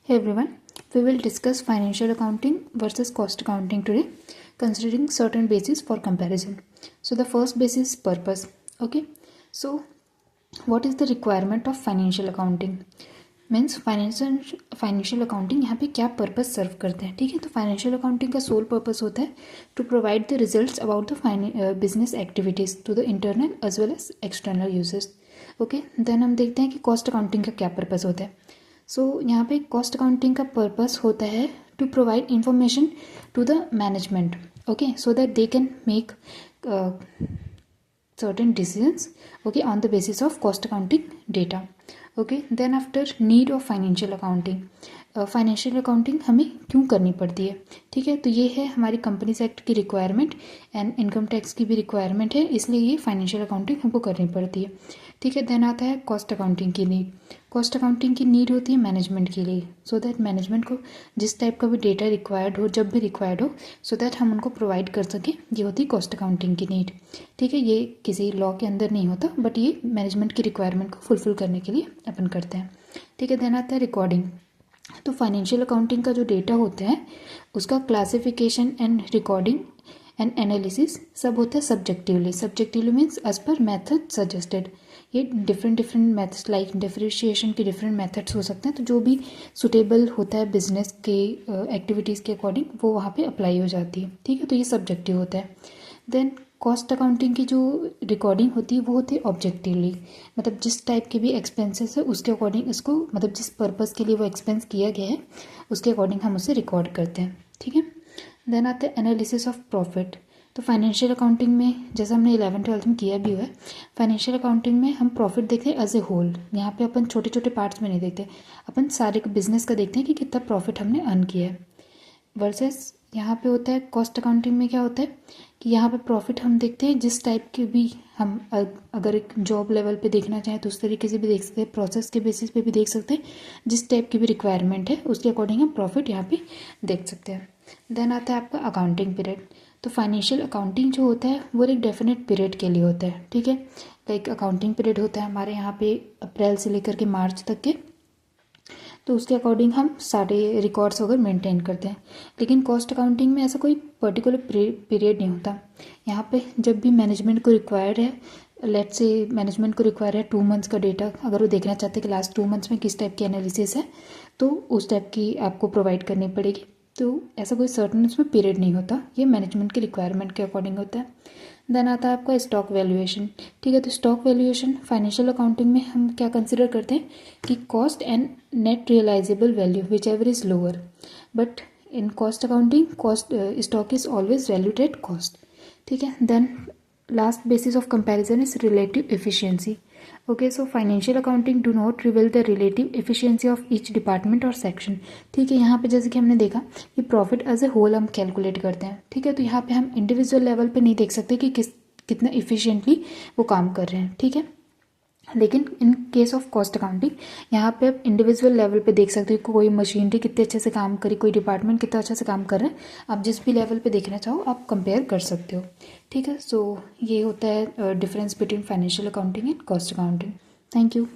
Hey everyone, we will discuss financial accounting versus cost accounting today, considering certain bases for comparison. So the first basis is purpose. Okay, so what is the requirement of financial accounting? Means financial accounting यहाँ पे क्या purpose सर्व करते हैं. ठीक है, तो financial accounting का sole purpose होता है to provide the results about the business activities to the internal as well as external users. Okay, then हम देखते हैं कि कॉस्ट अकाउंटिंग का क्या पर्पस होता है. सो यहाँ पे कॉस्ट अकाउंटिंग का पर्पस होता है to provide information to the management. Okay, so that they can make certain decisions, okay, on the basis of cost accounting data. Okay, then after need of financial accounting, financial accounting हमें क्यों करनी पड़ती है. ठीक है, तो ये है हमारी कंपनीज एक्ट की रिक्वायरमेंट एंड इनकम टैक्स की भी रिक्वायरमेंट है, इसलिए ये फाइनेंशियल अकाउंटिंग हमको करनी पड़ती है. ठीक है, देन आता है कॉस्ट अकाउंटिंग की नीड. कॉस्ट अकाउंटिंग की नीड होती है मैनेजमेंट के लिए, सो दैट मैनेजमेंट को जिस टाइप का भी डेटा रिक्वायर्ड हो, जब भी रिक्वायर्ड हो, सो दैट हम उनको प्रोवाइड कर सकें. ये होती है कॉस्ट अकाउंटिंग की नीड. ठीक है, ये किसी लॉ के अंदर नहीं होता, बट ये मैनेजमेंट की रिक्वायरमेंट को फुलफिल करने के लिए अपन करते हैं. ठीक है, देन आता है रिकॉर्डिंग. तो फाइनेंशियल अकाउंटिंग का जो डेटा होता है उसका classification and recording and analysis सब होता है subjectively means as per method suggested. ये डिफरेंट मेथड्स लाइक डिफरेंशिएशन के डिफरेंट मेथड्स हो सकते हैं, तो जो भी सुटेबल होता है बिजनेस के एक्टिविटीज़ के अकॉर्डिंग वो वहाँ पे अप्लाई हो जाती है. ठीक है, तो ये सब्जेक्टिव होता है. देन कॉस्ट अकाउंटिंग की जो रिकॉर्डिंग होती है वो होती है ऑब्जेक्टिवली, मतलब जिस टाइप के भी एक्सपेंसेस है उसके अकॉर्डिंग इसको, मतलब जिस पर्पस के लिए वो एक्सपेंस किया गया है उसके अकॉर्डिंग हम उसे रिकॉर्ड करते हैं. ठीक है, देन आता है एनालिसिस ऑफ प्रॉफिट. तो फाइनेंशियल अकाउंटिंग में जैसा हमने 11th-12th में किया भी हुआ है, फाइनेंशियल अकाउंटिंग में हम प्रॉफिट देखते हैं एज ए होल. यहाँ पे अपन छोटे छोटे पार्ट्स में नहीं देखते, अपन सारे बिजनेस का देखते हैं कि कितना प्रॉफिट हमने अर्न किया है. वर्सेस यहाँ पे होता है कॉस्ट अकाउंटिंग में क्या होता है कि यहाँ पे प्रॉफिट हम देखते हैं जिस टाइप के भी हम अगर एक जॉब लेवल पे देखना चाहें तो उस तरीके से भी देख सकते हैं, प्रोसेस के बेसिस पे भी देख सकते हैं, जिस टाइप की भी रिक्वायरमेंट है उसके अकॉर्डिंग हम प्रॉफिट यहाँ पे देख सकते हैं. देन आता है आपका अकाउंटिंग पीरियड. तो फाइनेंशियल अकाउंटिंग जो होता है वो एक डेफिनेट पीरियड के लिए होता है. ठीक है, लाइक अकाउंटिंग पीरियड होता है हमारे यहाँ पे अप्रैल से लेकर के मार्च तक के, तो उसके अकॉर्डिंग हम सारे रिकॉर्ड्स वगैरह मेंटेन करते हैं. लेकिन कॉस्ट अकाउंटिंग में ऐसा कोई पर्टिकुलर पीरियड नहीं होता. यहाँ पे जब भी मैनेजमेंट को रिक्वायर्ड है, लेट से मैनेजमेंट को रिक्वायर है 2 मंथ्स का डेटा, अगर वो देखना चाहते हैं कि लास्ट 2 मंथ्स में किस टाइप की एनालिसिस है, तो उस टाइप की आपको प्रोवाइड करनी पड़ेगी. तो ऐसा कोई सर्टन उसमें पीरियड नहीं होता, ये मैनेजमेंट की रिक्वायरमेंट के अकॉर्डिंग होता है. देन आता है आपका स्टॉक वैल्यूएशन. ठीक है, तो स्टॉक वैल्यूएशन फाइनेंशियल अकाउंटिंग में हम क्या कंसिडर करते हैं कि cost and net realisable value whichever is lower, but in cost accounting cost stock is always valued at cost. ठीक है, then last basis of comparison is relative efficiency. Okay, so financial accounting do not reveal the relative efficiency of each department or section. ठीक है, यहाँ पे जैसे कि हमने देखा कि प्रॉफिट एज ए होल हम कैलकुलेट करते हैं. ठीक है, तो यहाँ पे हम इंडिविजुअल लेवल पे नहीं देख सकते कि कितना इफिशिएंटली वो काम कर रहे हैं. ठीक है, लेकिन in case of cost accounting यहाँ पे आप इंडिविजुअल लेवल पे देख सकते हो कोई मशीनरी कितने अच्छे से काम करी, कोई डिपार्टमेंट कितना अच्छा से काम कर रहे हैं. आप जिस भी लेवल पे देखना चाहो आप कंपेयर कर सकते हो. ठीक है, सो ये होता है difference between financial accounting and cost accounting. Thank you.